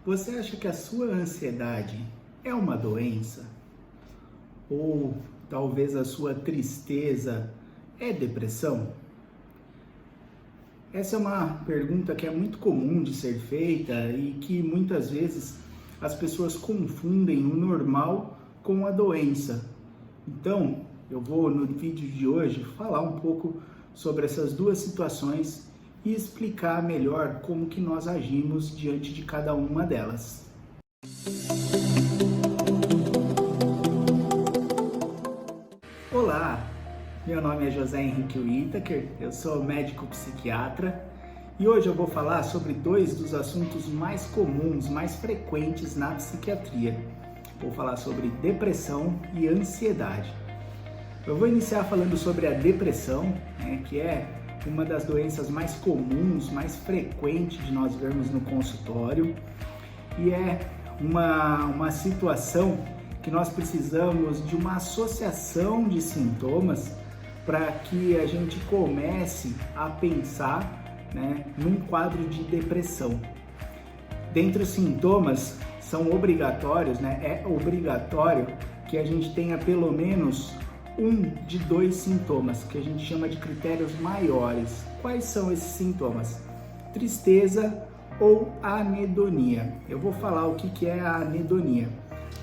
Você acha que a sua ansiedade é uma doença? Ou talvez a sua tristeza é depressão? Essa é uma pergunta que é muito comum de ser feita e que muitas vezes as pessoas confundem o normal com a doença. Então, eu vou no vídeo de hoje falar um pouco sobre essas duas situações e explicar melhor como que nós agimos diante de cada uma delas. Olá, meu nome é José Henrique Whittaker, eu sou médico psiquiatra e hoje eu vou falar sobre dois dos assuntos mais comuns, mais frequentes na psiquiatria. Vou falar sobre depressão e ansiedade. Eu vou iniciar falando sobre a depressão, que é uma das doenças mais comuns, mais frequentes de nós vermos no consultório, e é uma situação que nós precisamos de uma associação de sintomas para que a gente comece a pensar, num quadro de depressão. Dentre os sintomas são obrigatórios, é obrigatório que a gente tenha pelo menos um de dois sintomas, que a gente chama de critérios maiores. Quais são esses sintomas? Tristeza ou anedonia. Eu vou falar o que é a anedonia.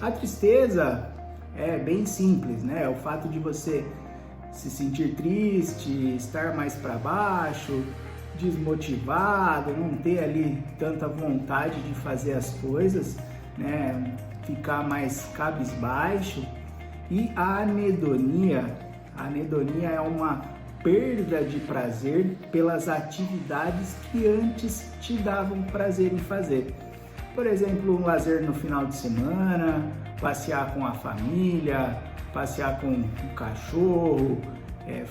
A tristeza é bem simples, É o fato de você se sentir triste, estar mais para baixo, desmotivado, não ter ali tanta vontade de fazer as coisas, ficar mais cabisbaixo. E a anedonia é uma perda de prazer pelas atividades que antes te davam prazer em fazer. Por exemplo, um lazer no final de semana, passear com a família, passear com o cachorro,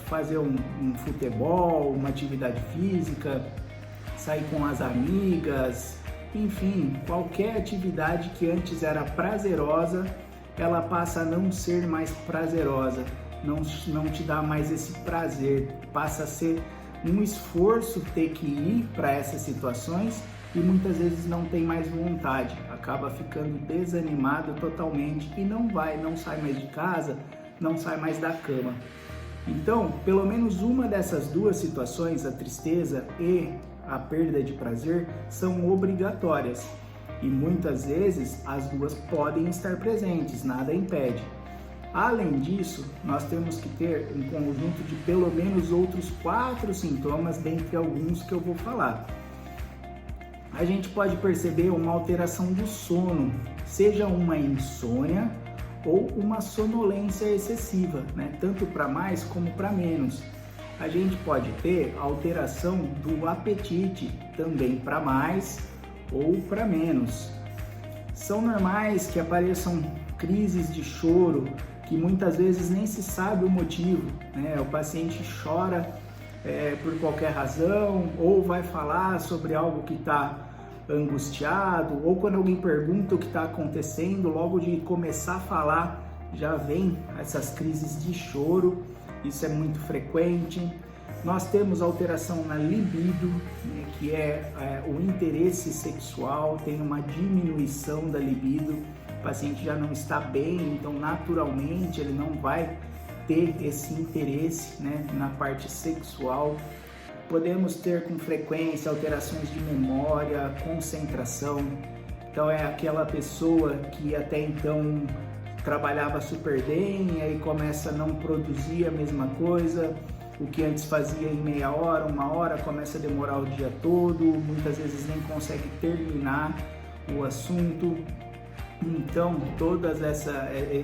fazer um futebol, uma atividade física, sair com as amigas, enfim, qualquer atividade que antes era prazerosa, ela passa a não ser mais prazerosa, não te dá mais esse prazer, passa a ser um esforço ter que ir para essas situações e muitas vezes não tem mais vontade, acaba ficando desanimado totalmente e não sai mais de casa, não sai mais da cama. Então, pelo menos uma dessas duas situações, a tristeza e a perda de prazer, são obrigatórias. E muitas vezes as duas podem estar presentes, nada impede. Além disso, nós temos que ter um conjunto de pelo menos outros 4 sintomas, dentre alguns que eu vou falar. A gente pode perceber uma alteração do sono, seja uma insônia ou uma sonolência excessiva, tanto para mais como para menos. A gente pode ter alteração do apetite, também para mais ou para menos. São normais que apareçam crises de choro, que muitas vezes nem se sabe o motivo, O paciente chora por qualquer razão, ou vai falar sobre algo que está angustiado, ou quando alguém pergunta o que está acontecendo, logo de começar a falar, já vem essas crises de choro, isso é muito frequente. Nós temos alteração na libido, que é o interesse sexual, tem uma diminuição da libido, o paciente já não está bem, então naturalmente ele não vai ter esse interesse, na parte sexual. Podemos ter com frequência alterações de memória, concentração, então é aquela pessoa que até então trabalhava super bem e aí começa a não produzir a mesma coisa. O que antes fazia em meia hora, 1 hora, começa a demorar o dia todo, muitas vezes nem consegue terminar o assunto. Então, todos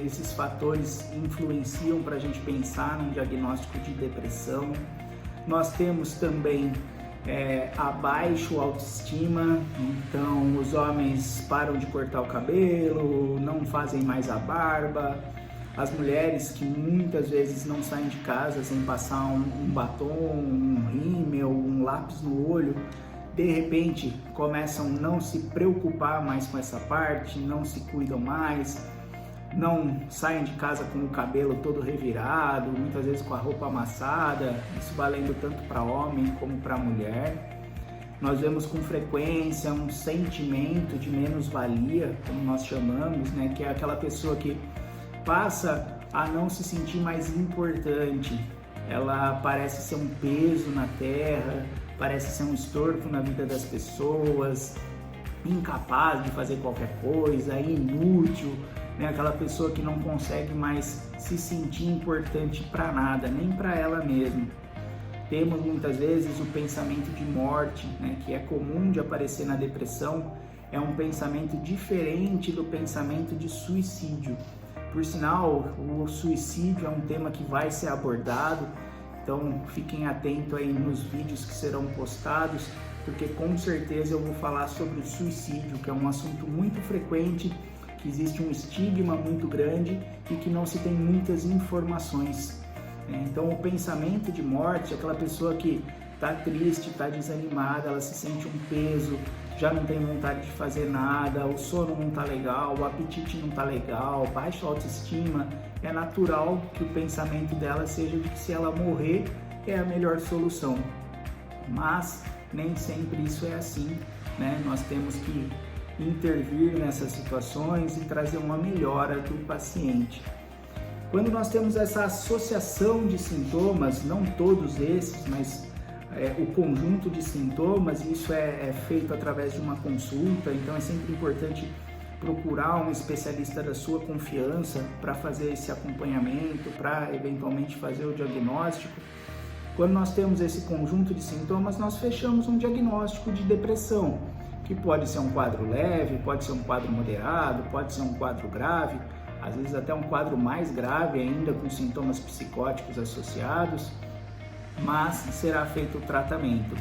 esses fatores influenciam para a gente pensar num diagnóstico de depressão. Nós temos também a baixa autoestima, então os homens param de cortar o cabelo, não fazem mais a barba. As mulheres que muitas vezes não saem de casa sem passar um batom, um rímel, um lápis no olho, de repente começam a não se preocupar mais com essa parte, não se cuidam mais, não saem de casa com o cabelo todo revirado, muitas vezes com a roupa amassada, isso valendo tanto para homem como para mulher. Nós vemos com frequência um sentimento de menos-valia, como nós chamamos, né? Que é aquela pessoa que passa a não se sentir mais importante. Ela parece ser um peso na terra, parece ser um estorvo na vida das pessoas, incapaz de fazer qualquer coisa, inútil, né? Aquela pessoa que não consegue mais se sentir importante para nada, nem para ela mesma. Temos muitas vezes o pensamento de morte, né? Que é comum de aparecer na depressão. É um pensamento diferente do pensamento de suicídio. Por sinal, o suicídio é um tema que vai ser abordado, então fiquem atentos aí nos vídeos que serão postados, porque com certeza eu vou falar sobre o suicídio, que é um assunto muito frequente, que existe um estigma muito grande e que não se tem muitas informações. Então o pensamento de morte, aquela pessoa que está triste, está desanimada, ela se sente um peso, já não tem vontade de fazer nada, o sono não está legal, o apetite não está legal, baixa autoestima, é natural que o pensamento dela seja de que se ela morrer é a melhor solução. Mas nem sempre isso é assim, né? Nós temos que intervir nessas situações e trazer uma melhora do paciente. Quando nós temos essa associação de sintomas, não todos esses, mas o conjunto de sintomas, isso é feito através de uma consulta, então é sempre importante procurar um especialista da sua confiança para fazer esse acompanhamento, para eventualmente fazer o diagnóstico. Quando nós temos esse conjunto de sintomas, nós fechamos um diagnóstico de depressão, que pode ser um quadro leve, pode ser um quadro moderado, pode ser um quadro grave, às vezes até um quadro mais grave ainda, com sintomas psicóticos associados, mas será feito o tratamento.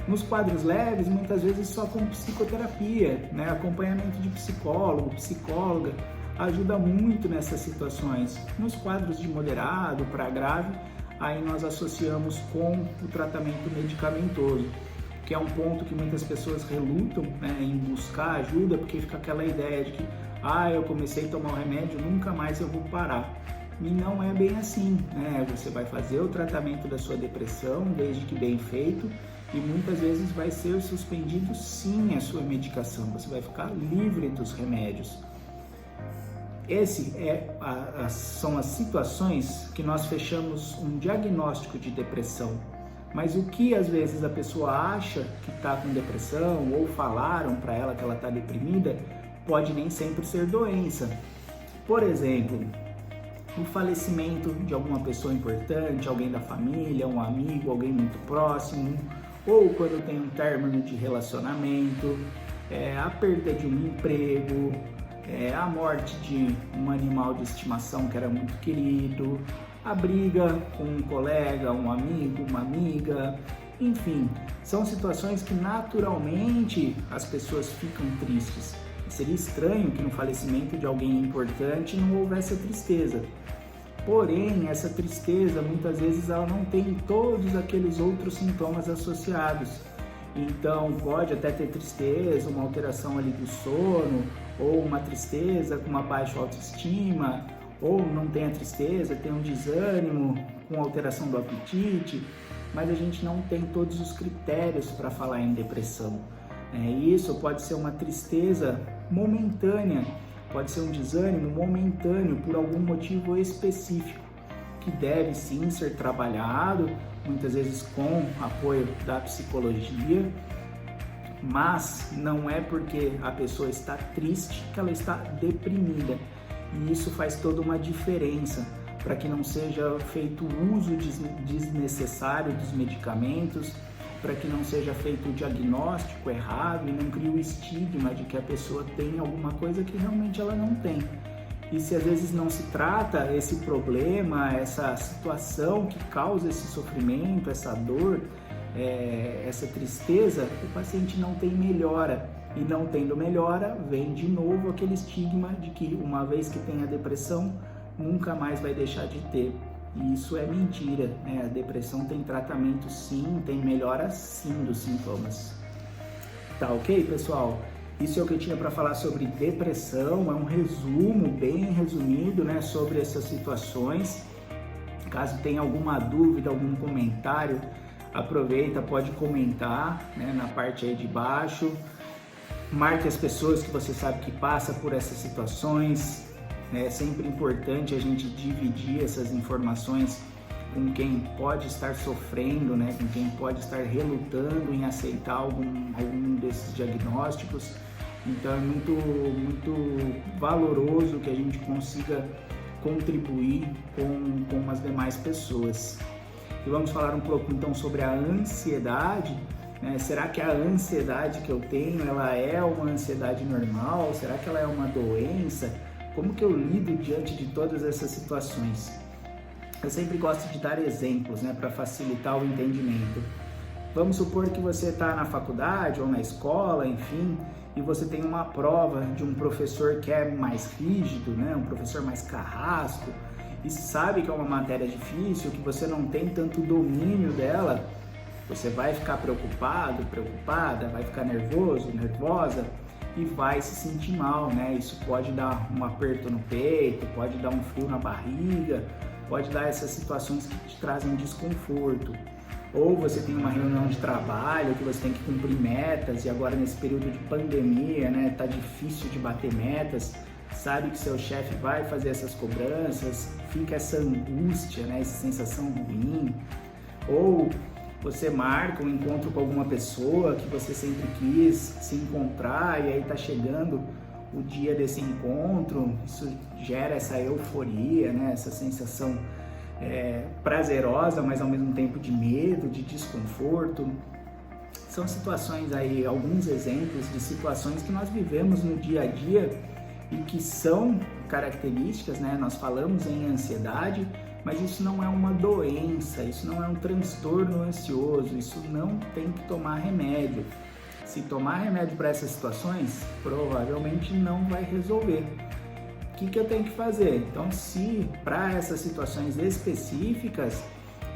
Nos quadros leves, muitas vezes só com psicoterapia, né? Acompanhamento de psicólogo, psicóloga, ajuda muito nessas situações. Nos quadros de moderado para grave, aí nós associamos com o tratamento medicamentoso, que é um ponto que muitas pessoas relutam, né, em buscar ajuda, porque fica aquela ideia de que eu comecei a tomar o remédio, nunca mais eu vou parar. E não é bem assim, né? Você vai fazer o tratamento da sua depressão, desde que bem feito, e muitas vezes vai ser suspendido sim a sua medicação, você vai ficar livre dos remédios. São as situações que nós fechamos um diagnóstico de depressão. Mas o que às vezes a pessoa acha que está com depressão ou falaram para ela que ela está deprimida, pode nem sempre ser doença. Por exemplo, o falecimento de alguma pessoa importante, alguém da família, um amigo, alguém muito próximo, ou quando tem um término de relacionamento, a perda de um emprego, a morte de um animal de estimação que era muito querido, a briga com um colega, um amigo, uma amiga, enfim, são situações que naturalmente as pessoas ficam tristes. Seria estranho que no falecimento de alguém importante não houvesse a tristeza. Porém, essa tristeza muitas vezes ela não tem todos aqueles outros sintomas associados. Então pode até ter tristeza, uma alteração ali do sono, ou uma tristeza com uma baixa autoestima, ou não tem a tristeza, tem um desânimo com alteração do apetite, mas a gente não tem todos os critérios para falar em depressão. Isso pode ser uma tristeza momentânea, pode ser um desânimo momentâneo por algum motivo específico, que deve sim ser trabalhado, muitas vezes com apoio da psicologia, mas não é porque a pessoa está triste que ela está deprimida. E isso faz toda uma diferença para que não seja feito uso desnecessário dos medicamentos, para que não seja feito o diagnóstico errado e não crie o estigma de que a pessoa tem alguma coisa que realmente ela não tem. E se às vezes não se trata esse problema, essa situação que causa esse sofrimento, essa dor, essa tristeza, o paciente não tem melhora. E não tendo melhora, vem de novo aquele estigma de que uma vez que tem a depressão, nunca mais vai deixar de ter. E isso é mentira, né? A depressão tem tratamento sim, tem melhora sim dos sintomas. Tá ok, pessoal? Isso é o que eu tinha para falar sobre depressão, é um resumo bem resumido, né, sobre essas situações. Caso tenha alguma dúvida, algum comentário aproveita, pode comentar, né, na parte aí de baixo, marque as pessoas que você sabe que passa por essas situações. É sempre importante a gente dividir essas informações com quem pode estar sofrendo, né, com quem pode estar relutando em aceitar algum desses diagnósticos. Então é muito valoroso que a gente consiga contribuir com as demais pessoas. E vamos falar um pouco então sobre a ansiedade. Será que a ansiedade que eu tenho, ela é uma ansiedade normal? Será que ela é uma doença? Como que eu lido diante de todas essas situações? Eu sempre gosto de dar exemplos, né, para facilitar o entendimento. Vamos supor que você está na faculdade ou na escola, enfim, e você tem uma prova de um professor que é mais rígido, né, um professor mais carrasco, e sabe que é uma matéria difícil, que você não tem tanto domínio dela. Você vai ficar preocupado, preocupada, vai ficar nervoso, nervosa e vai se sentir mal, né? Isso pode dar um aperto no peito, pode dar um frio na barriga, pode dar essas situações que te trazem desconforto. Ou você tem uma reunião de trabalho que você tem que cumprir metas e agora nesse período de pandemia, né, tá difícil de bater metas, sabe que seu chefe vai fazer essas cobranças, fica essa angústia, né, essa sensação ruim. Ou você marca um encontro com alguma pessoa que você sempre quis se encontrar e aí tá chegando o dia desse encontro, isso gera essa euforia, né? Essa sensação prazerosa, mas ao mesmo tempo de medo, de desconforto. São situações aí, alguns exemplos de situações que nós vivemos no dia a dia e que são características, né? Nós falamos em ansiedade, mas isso não é uma doença, isso não é um transtorno ansioso, isso não tem que tomar remédio. Se tomar remédio para essas situações, provavelmente não vai resolver. O que eu tenho que fazer? Então, se para essas situações específicas,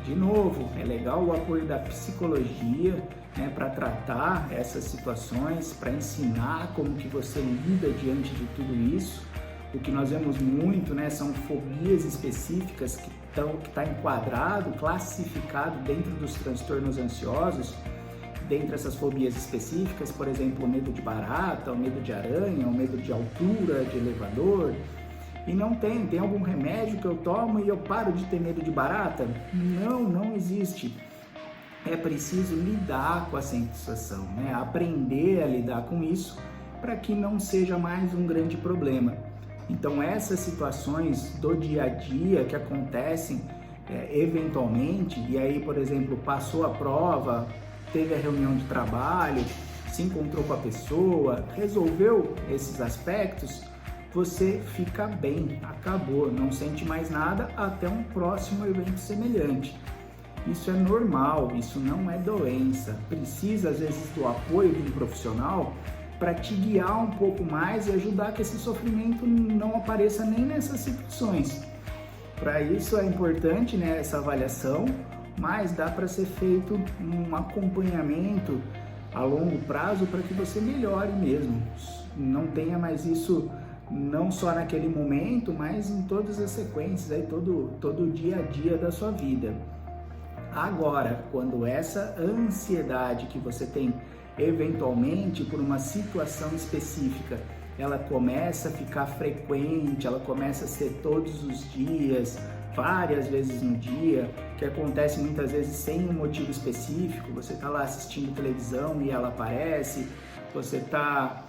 de novo, é legal o apoio da psicologia, né, para tratar essas situações, para ensinar como que você lida diante de tudo isso. O que nós vemos muito, né, são fobias específicas que está enquadrado, classificado dentro dos transtornos ansiosos. Dentre essas fobias específicas, por exemplo, o medo de barata, o medo de aranha, o medo de altura, de elevador. E não tem algum remédio que eu tomo e eu paro de ter medo de barata? Não existe. É preciso lidar com a sensação, né? Aprender a lidar com isso para que não seja mais um grande problema. Então essas situações do dia a dia que acontecem eventualmente, e aí, por exemplo, passou a prova, teve a reunião de trabalho, se encontrou com a pessoa, resolveu esses aspectos, você fica bem, acabou, não sente mais nada até um próximo evento semelhante. Isso é normal, isso não é doença. Precisa, às vezes, do apoio de um profissional para te guiar um pouco mais e ajudar que esse sofrimento não apareça nem nessas situações. Para isso é importante, né, essa avaliação, mas dá para ser feito um acompanhamento a longo prazo para que você melhore mesmo. Não tenha mais isso não só naquele momento, mas em todas as sequências, aí, todo o dia a dia da sua vida. Agora, quando essa ansiedade que você tem eventualmente por uma situação específica, ela começa a ficar frequente, ela começa a ser todos os dias, várias vezes no dia, que acontece muitas vezes sem um motivo específico. Você está lá assistindo televisão e ela aparece, você está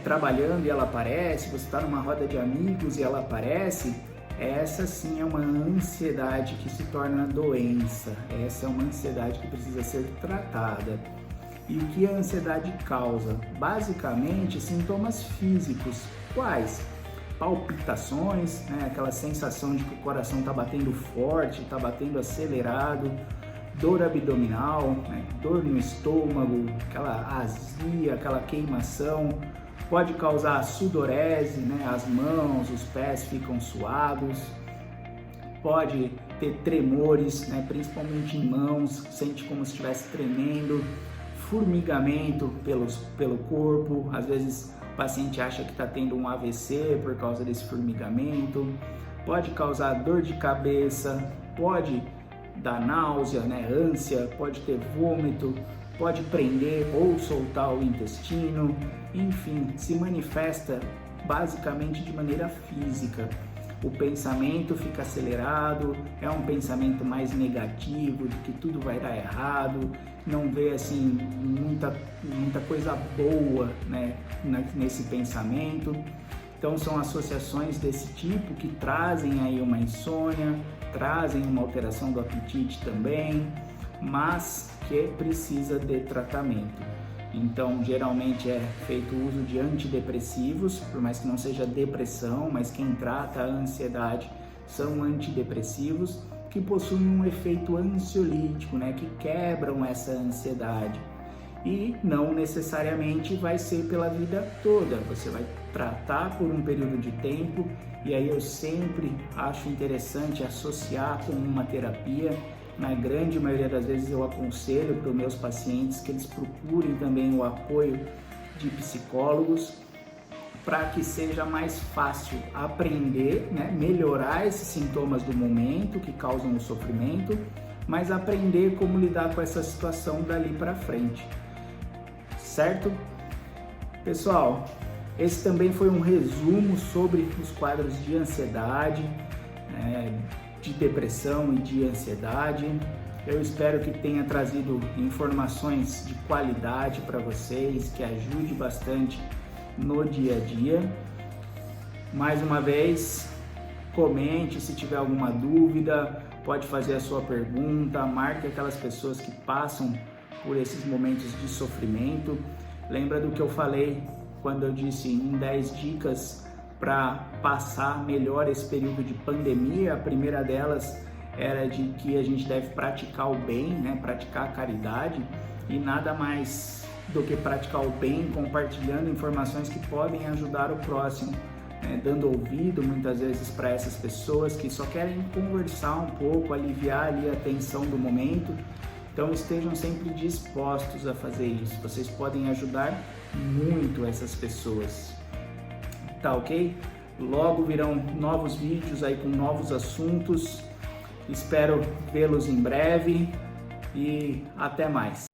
trabalhando e ela aparece, você está numa roda de amigos e ela aparece. Essa sim é uma ansiedade que se torna doença, essa é uma ansiedade que precisa ser tratada. E o que a ansiedade causa? Basicamente, sintomas físicos. Quais? Palpitações, né? Aquela sensação de que o coração está batendo forte, está batendo acelerado, dor abdominal, né? Dor no estômago, aquela azia, aquela queimação. Pode causar sudorese, né? As mãos, os pés ficam suados. Pode ter tremores, né? Principalmente em mãos, sente como se estivesse tremendo. Formigamento pelo corpo, às vezes o paciente acha que está tendo um AVC por causa desse formigamento, pode causar dor de cabeça, pode dar náusea, né, ânsia, pode ter vômito, pode prender ou soltar o intestino, enfim, se manifesta basicamente de maneira física. O pensamento fica acelerado, é um pensamento mais negativo, de que tudo vai dar errado, não vê assim muita coisa boa, né, nesse pensamento. Então são associações desse tipo que trazem aí uma insônia, trazem uma alteração do apetite também, mas que precisa de tratamento. Então, geralmente é feito o uso de antidepressivos, por mais que não seja depressão, mas quem trata a ansiedade são antidepressivos que possuem um efeito ansiolítico, né, que quebram essa ansiedade. E não necessariamente vai ser pela vida toda, você vai tratar por um período de tempo, e aí eu sempre acho interessante associar com uma terapia. Na grande maioria das vezes eu aconselho para os meus pacientes que eles procurem também o apoio de psicólogos para que seja mais fácil aprender, né, melhorar esses sintomas do momento que causam o sofrimento, mas aprender como lidar com essa situação dali para frente, certo? Pessoal, esse também foi um resumo sobre os quadros de ansiedade, de depressão e de ansiedade. Eu espero que tenha trazido informações de qualidade para vocês, que ajude bastante no dia a dia. Mais uma vez, comente se tiver alguma dúvida, pode fazer a sua pergunta, marque aquelas pessoas que passam por esses momentos de sofrimento. Lembra do que eu falei quando eu disse em 10 dicas para passar melhor esse período de pandemia? A primeira delas era de que a gente deve praticar o bem, né? Praticar a caridade, e nada mais do que praticar o bem compartilhando informações que podem ajudar o próximo, né? Dando ouvido muitas vezes para essas pessoas que só querem conversar um pouco, aliviar ali a tensão do momento. Então estejam sempre dispostos a fazer isso, vocês podem ajudar muito essas pessoas. Tá ok? Logo virão novos vídeos aí com novos assuntos. Espero vê-los em breve e até mais.